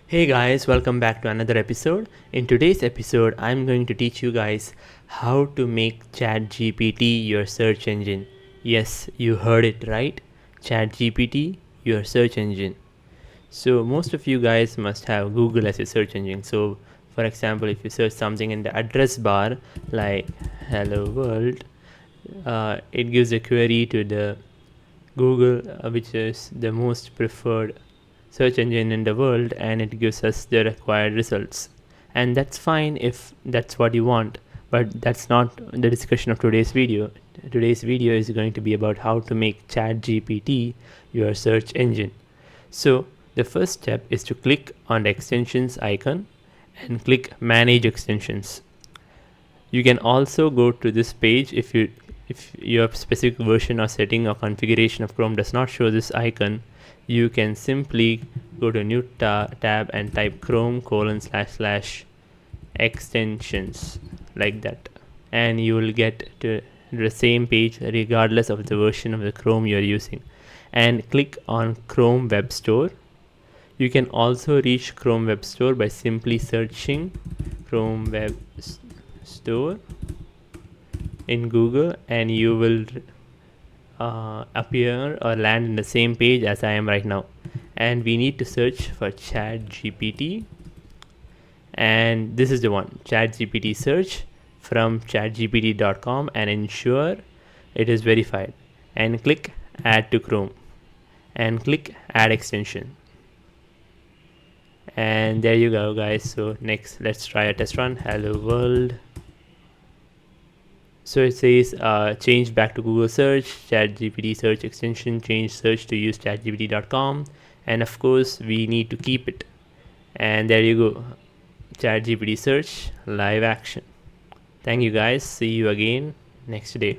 Hey guys, welcome back to another episode. In today's episode, I'm going to teach you guys how to make ChatGPT your search engine. Yes, you heard it right. ChatGPT, your search engine. So, most of you guys must have Google as a search engine. So, for example, if you search something in the address bar like hello world, it gives a query to the Google, which is the most preferred search engine in the world, and it gives us the required results. And that's fine if that's what you want, but that's not the discussion of today's video. Today's video is going to be about how to make ChatGPT your search engine. So, the first step is to click on the extensions icon and click Manage Extensions. You can also go to this page if your specific version or setting or configuration of Chrome does not show this icon. You can simply go to new tab and type Chrome / extensions like that, and you will get to the same page regardless of the version of the Chrome you are using. And click on Chrome Web Store. You can also reach Chrome Web Store by simply searching Chrome Web Store in Google, and you will appear or land in the same page as I am right now. And we need to search for ChatGPT, and this is the one, ChatGPT search from chatgpt.com, and ensure it is verified, and click add to Chrome and click add extension. And there you go guys. So next, let's try a test run. Hello world. So it says change back to Google search, ChatGPT search extension, change search to use chatgpt.com, and of course we need to keep it. And there you go, ChatGPT search live action. Thank you guys. See you again next day.